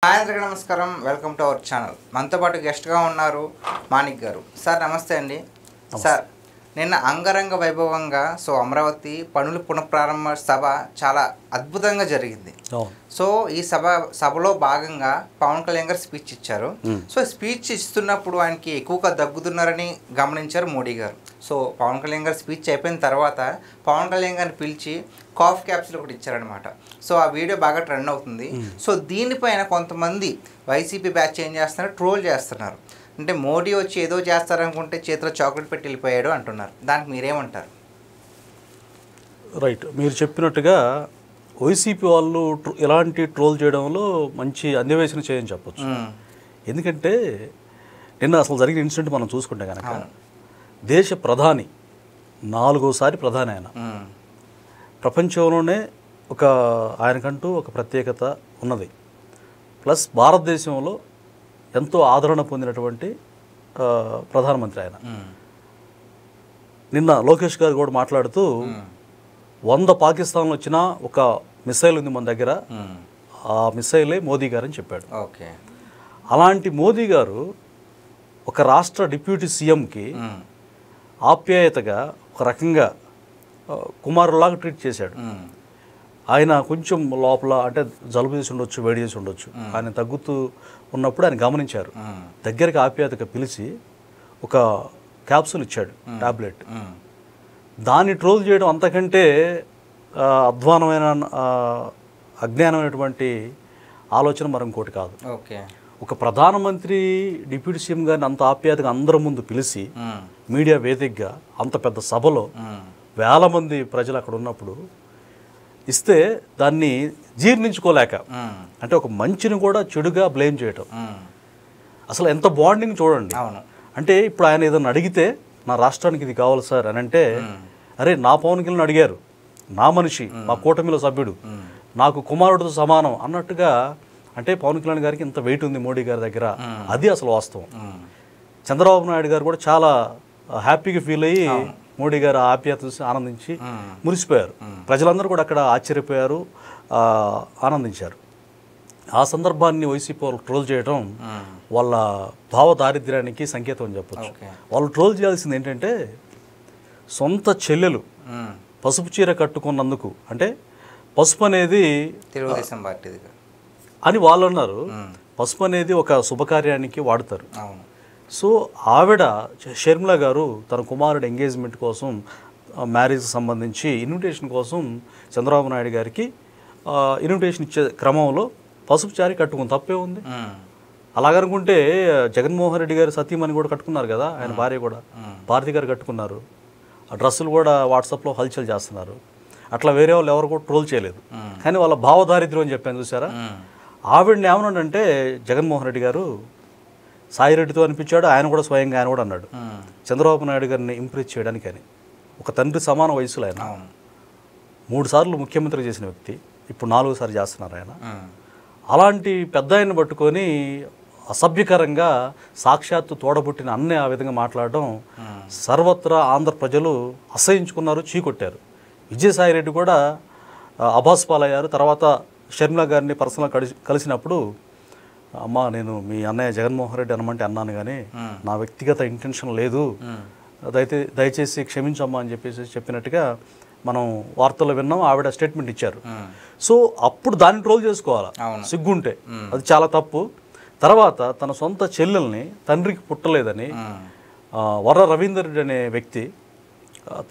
Hi అందరికీ నమస్కారం. Welcome to our channel. మనతో పాటు గెస్ట్గా ఉన్నారు మాణిక్ గారు. సార్ నమస్తే అండి. సార్ నిన్న అంగరంగ వైభవంగా అమరావతి పనుల పునఃప్రారంభ సభ చాలా అద్భుతంగా జరిగింది. సో ఈ సభలో భాగంగా పవన్ కళ్యాణ్ గారు స్పీచ్ ఇచ్చారు. సో స్పీచ్ ఇస్తున్నప్పుడు ఆయనకి ఎక్కువగా దగ్గుతున్నారని గమనించారు మోడీ గారు. సో పవన్ కళ్యాణ్ గారు స్పీచ్ అయిపోయిన తర్వాత పవన్ కళ్యాణ్ గారిని పిలిచి కాఫ్ క్యాప్సూల్ ఒకటి ఇచ్చారనమాట. సో ఆ వీడియో బాగా ట్రెండ్ అవుతుంది. సో దీనిపైన కొంతమంది వైసీపీ బ్యాచ్ ఏం చేస్తున్నారు, ట్రోల్ చేస్తున్నారు. అంటే మోడీ వచ్చి ఏదో చేస్తారనుకుంటే చేతిలో చాక్లెట్ పెట్టి వెళ్ళిపోయాడు అంటున్నారు. దానికి మీరేమంటారు? రైట్, మీరు చెప్పినట్టుగా వైసీపీ వాళ్ళు ఇలాంటి ట్రోల్ చేయడంలో మంచి అన్వేషణ చేయని చెప్పొచ్చు. ఎందుకంటే నిన్న అసలు జరిగిన ఇన్సిడెంట్ మనం చూసుకుంటే కనుక దేశ ప్రధాని 4వసారి ప్రధాని ఆయన, ప్రపంచంలోనే ఆయనకంటూ ఒక ప్రత్యేకత ఉన్నది. ప్లస్ భారతదేశంలో ఎంతో ఆదరణ పొందినటువంటి ప్రధానమంత్రి ఆయన. నిన్న లోకేష్ గారు కూడా మాట్లాడుతూ 100 పాకిస్తాన్లో వచ్చిన ఒక మిసైల్ ఉంది మన దగ్గర, ఆ మిసైలే మోదీ గారు అని చెప్పాడు. ఓకే, అలాంటి మోదీ గారు ఒక రాష్ట్ర డిప్యూటీ సీఎంకి ఆప్యాయతగా ఒక రకంగా కుమారులాగా ట్రీట్ చేశాడు. ఆయన కొంచెం లోపల అంటే జలుబు చేసి ఉండొచ్చు, వేడి చేసి ఉండొచ్చు, ఆయన తగ్గుతూ ఉన్నప్పుడు ఆయన గమనించారు. దగ్గరికి ఆప్యాయతగా పిలిచి ఒక క్యాప్సూల్ ఇచ్చాడు, టాబ్లెట్. దాన్ని ట్రోల్ చేయడం అంతకంటే అధ్వానమైన అజ్ఞానమైనటువంటి ఆలోచన మరి ఇంకోటి కాదు. ఓకే, ఒక ప్రధానమంత్రి డిప్యూటీ సీఎం గారిని అంత ఆప్యాయతగా అందరి ముందు పిలిచి మీడియా వేదికగా అంత పెద్ద సభలో వేల మంది ప్రజలు అక్కడ ఉన్నప్పుడు ఇస్తే దాన్ని జీర్ణించుకోలేక, అంటే ఒక మంచిని కూడా చెడుగా బ్లేమ్ చేయటం, అసలు ఎంత బాండింగ్ చూడండి. అంటే ఇప్పుడు ఆయన ఏదైనా అడిగితే నా రాష్ట్రానికి ఇది కావాలి సార్ అని అంటే, అరే నా పవన్ కళ్యాణ్ అడిగారు, నా మనిషి, మా కూటమిలో సభ్యుడు, నాకు కుమారుడితో సమానం అన్నట్టుగా. అంటే పవన్ కళ్యాణ్ గారికి ఇంత వెయిట్ ఉంది మోడీ గారి దగ్గర, అది అసలు వాస్తవం. చంద్రబాబు నాయుడు గారు కూడా చాలా హ్యాపీగా ఫీల్ అయ్యి మోడీ గారు ఆప్యాయత చూసి ఆనందించి మురిసిపోయారు. ప్రజలందరూ కూడా అక్కడ ఆశ్చర్యపోయారు, ఆనందించారు. ఆ సందర్భాన్ని వైసీపీ వాళ్ళు ట్రోల్ చేయడం వాళ్ళ భావ దారిద్ర్యానికి సంకేతం అని చెప్పొచ్చు. వాళ్ళు ట్రోల్ చేయాల్సింది ఏంటంటే, సొంత చెల్లెలు పసుపు చీర కట్టుకున్నందుకు, అంటే పసుపు అనేది తెలుగుదేశం పార్టీ అని వాళ్ళు అన్నారు. పసుపు అనేది ఒక శుభకార్యానికి వాడతారు. సో ఆవిడ షర్మిల గారు తన కుమారుడు ఎంగేజ్మెంట్ కోసం, మ్యారేజ్కి సంబంధించి ఇన్విటేషన్ కోసం చంద్రబాబు నాయుడు గారికి ఇన్విటేషన్ ఇచ్చే క్రమంలో పసుపు చారి కట్టుకుంది, తప్పే ఉంది. అలాగనుకుంటే జగన్మోహన్ రెడ్డి గారు సతీమణి కూడా కట్టుకున్నారు కదా, ఆయన భార్య కూడా భారతి గారు కట్టుకున్నారు. ఆ డ్రెస్సులు కూడా వాట్సాప్లో హల్చల్ చేస్తున్నారు. అట్లా వేరే వాళ్ళు ఎవరు కూడా ట్రోల్ చేయలేదు. కానీ వాళ్ళ భావదారిద్ర్యం అని చెప్పాను చూసారా. ఆవిడని ఏమన్నాడంటే జగన్మోహన్ రెడ్డి గారు సాయిరెడ్డితో అనిపించాడు, ఆయన కూడా స్వయంగా ఆయన కూడా అన్నాడు చంద్రబాబు నాయుడు గారిని ఇంప్రెస్ చేయడానికి అని. ఒక తండ్రి సమాన వయసులో ఆయన 3 సార్లు ముఖ్యమంత్రి చేసిన వ్యక్తి, ఇప్పుడు 4వసారి చేస్తున్నారు ఆయన. అలాంటి పెద్ద ఆయన్ని పట్టుకొని అసభ్యకరంగా సాక్షాత్తు తోడబుట్టిన అన్నే ఆ విధంగా మాట్లాడడం సర్వత్రా ఆంధ్ర ప్రజలు అసహించుకున్నారు, చీకొట్టారు. విజయసాయిరెడ్డి కూడా అభాస్పాలయ్యారు. తర్వాత షర్మిల గారిని పర్సనల్గా కలిసినప్పుడు, అమ్మ నేను మీ అన్నయ్య జగన్మోహన్ రెడ్డి అనమంటే అన్నాను కానీ నా వ్యక్తిగత ఇంటెన్షన్ లేదు, దయచేసి క్షమించమ్మా అని చెప్పినట్టుగా మనం వార్తల్లో విన్నాం. ఆవిడ స్టేట్మెంట్ ఇచ్చారు. సో అప్పుడు దాన్ని ట్రోల్ చేసుకోవాలి, సిగ్గుంటే. అది చాలా తప్పు. తర్వాత తన సొంత చెల్లెల్ని తండ్రికి పుట్టలేదని వర్ర రవీందర్ రెడ్డి అనే వ్యక్తి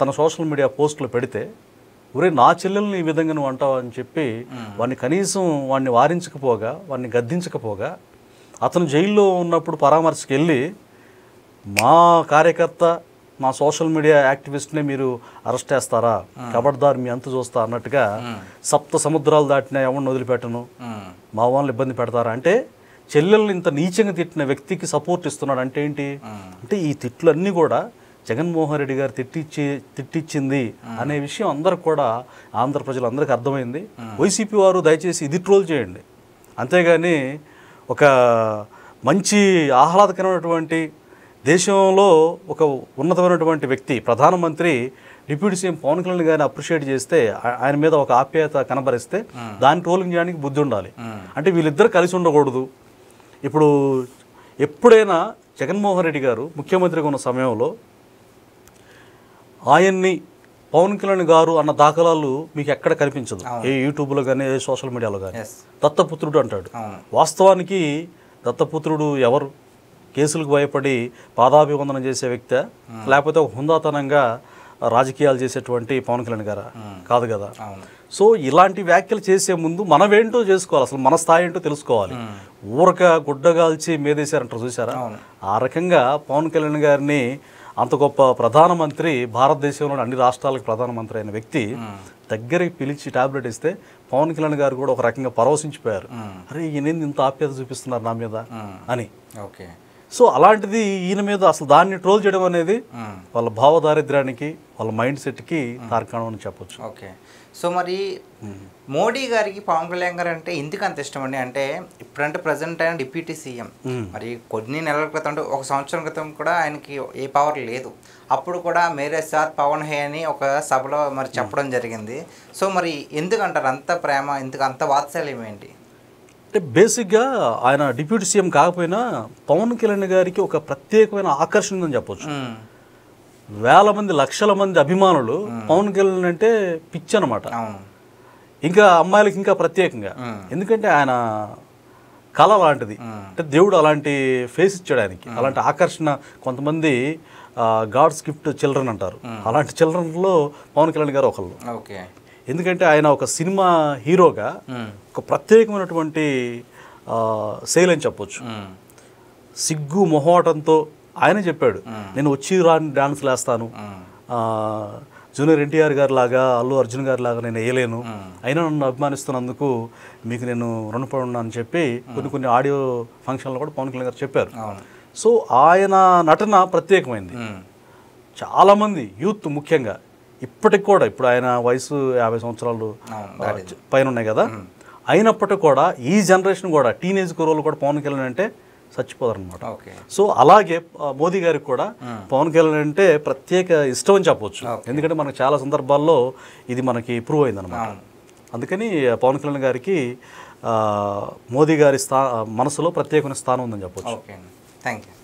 తన సోషల్ మీడియా పోస్టులు పెడితే, ఒరే నా చెల్లెల్ని ఈ విధంగా నువ్వు అంటావు అని చెప్పి వాడిని కనీసం వాడిని వారించకపోగా, వాడిని గద్దించకపోగా, అతను జైల్లో ఉన్నప్పుడు పరామర్శకు వెళ్ళి మా కార్యకర్త, మా సోషల్ మీడియా యాక్టివిస్ట్నే మీరు అరెస్ట్ చేస్తారా, కబడ్దార్ మీ అంతు చూస్తా అన్నట్టుగా, 7 సముద్రాలు దాటినా ఎవరిని వదిలిపెట్టను, మా వాళ్ళని ఇబ్బంది పెడతారా అంటే, చెల్లెల్ని ఇంత నీచంగా తిట్టిన వ్యక్తికి సపోర్ట్ ఇస్తున్నాడు అంటే ఏంటి? అంటే ఈ తిట్లన్నీ కూడా జగన్మోహన్ రెడ్డి గారు తిట్టించింది అనే విషయం అందరికి కూడా, ఆంధ్ర ప్రజలందరికీ అర్థమైంది. వైసీపీ వారు దయచేసి ఇది ట్రోల్ చేయండి, అంతేగాని ఒక మంచి ఆహ్లాదకరమైనటువంటి దేశంలో ఒక ఉన్నతమైనటువంటి వ్యక్తి ప్రధానమంత్రి డిప్యూటీ సీఎం పవన్ కళ్యాణ్ గారిని అప్రిషియేట్ చేస్తే ఆయన మీద ఒక ఆప్యాయత కనబరిస్తే దాన్ని ట్రోలింగ్ చేయడానికి బుద్ధి ఉండాలి. అంటే వీళ్ళిద్దరు కలిసి ఉండకూడదు. ఇప్పుడు ఎప్పుడైనా జగన్మోహన్ రెడ్డి గారు ముఖ్యమంత్రిగా ఉన్న సమయంలో ఆయన్ని పవన్ కళ్యాణ్ గారు అన్న దాఖలాలు మీకు ఎక్కడ కనిపించదు, ఏ యూట్యూబ్లో కానీ ఏ సోషల్ మీడియాలో కానీ. దత్తపుత్రుడు అంటాడు. వాస్తవానికి దత్తపుత్రుడు ఎవరు? కేసులకు భయపడి పాదాభివందనం చేసే వ్యక్తి, లేకపోతే ఒక హుందాతనంగా రాజకీయాలు చేసేటువంటి పవన్ కళ్యాణ్ గారా? కాదు కదా. సో ఇలాంటి వ్యాఖ్యలు చేసే ముందు మనమేంటో చేసుకోవాలి, అసలు మన స్థాయి ఏంటో తెలుసుకోవాలి. ఊరక గుడ్డగాల్చి మేదేశారంటారు చూసారా? ఆ రకంగా పవన్ కళ్యాణ్ గారిని అంత గొప్ప ప్రధానమంత్రి, భారతదేశంలోని అన్ని రాష్ట్రాలకు ప్రధానమంత్రి అయిన వ్యక్తి దగ్గరికి పిలిచి టాబ్లెట్ ఇస్తే పవన్ కళ్యాణ్ గారు కూడా ఒక రకంగా పరవశించిపోయారు. అరే ఈయన ఇంత ఆప్యాయత చూపిస్తున్నారు నా మీద అని. ఓకే. సో అలాంటిది ఈయన మీద అసలు దాన్ని ట్రోల్ చేయడం అనేది వాళ్ళ భావదారిద్ర్యానికి, వాళ్ళ మైండ్ సెట్కి తార్కాణం అని చెప్పొచ్చు. ఓకే. సో మరి మోడీ గారికి పవన్ కళ్యాణ్ గారు అంటే ఎందుకు అంత ఇష్టం అండి? అంటే ఇప్పుడంటే ప్రజెంట్ ఆయన డిప్యూటీ సీఎం, మరి కొన్ని నెలల క్రితం అంటే ఒక సంవత్సరం క్రితం కూడా ఆయనకి ఏ పవర్ లేదు. అప్పుడు కూడా మేరే సాత్ పవన్ హే అని ఒక సభలో మరి చెప్పడం జరిగింది. సో మరి ఎందుకంటారు అంత ప్రేమ, ఎందుకు అంత వాత్సల్యం ఏంటి? అంటే బేసిక్గా ఆయన డిప్యూటీ సీఎం కాకపోయినా పవన్ కళ్యాణ్ గారికి ఒక ప్రత్యేకమైన ఆకర్షణ ఉందని చెప్పొచ్చు. వేల మంది, లక్షల మంది అభిమానులు పవన్ కళ్యాణ్ అంటే పిచ్చి అనమాట. ఇంకా అమ్మాయిలకి ఇంకా ప్రత్యేకంగా, ఎందుకంటే ఆయన కళ అలాంటిది. అంటే దేవుడు అలాంటి ఫేస్ ఇచ్చాడు ఆయనకి, అలాంటి ఆకర్షణ. కొంతమంది గాడ్స్ గిఫ్ట్ చిల్డ్రన్ అంటారు, అలాంటి చిల్డ్రన్లో పవన్ కళ్యాణ్ గారు ఒకళ్ళు. ఓకే. ఎందుకంటే ఆయన ఒక సినిమా హీరోగా ఒక ప్రత్యేకమైనటువంటి శైలి అని చెప్పొచ్చు. సిగ్గు మొహోటంతో ఆయన చెప్పాడు, నేను వచ్చి రాని డాన్స్లు వేస్తాను, జూనియర్ ఎన్టీఆర్ గారి లాగా, అల్లు అర్జున్ గారి లాగా నేను వేయలేను, అయినా నన్ను అభిమానిస్తున్నందుకు మీకు నేను రుణపడి ఉన్నా అని చెప్పి కొన్ని ఆడియో ఫంక్షన్లో కూడా పవన్ కళ్యాణ్ గారు చెప్పారు. సో ఆయన నటన ప్రత్యేకమైంది. చాలామంది యూత్ ముఖ్యంగా ఇప్పటికి కూడా, ఇప్పుడు ఆయన వయసు 50 సంవత్సరాలు పైన ఉన్నాయి కదా, అయినప్పటికీ కూడా ఈ జనరేషన్ కూడా, టీనేజ్ కుర్రోళ్ళు కూడా పవన్ కళ్యాణ్ అంటే చచ్చిపోతారు అనమాట. సో అలాగే మోదీ గారికి కూడా పవన్ కళ్యాణ్ అంటే ప్రత్యేక ఇష్టం అని చెప్పవచ్చు. ఎందుకంటే మనకు చాలా సందర్భాల్లో ఇది మనకి ప్రూవ్ అయింది అనమాట. అందుకని పవన్ కళ్యాణ్ గారికి మోదీ గారి మనసులో ప్రత్యేకమైన స్థానం ఉందని చెప్పవచ్చు. Thank you.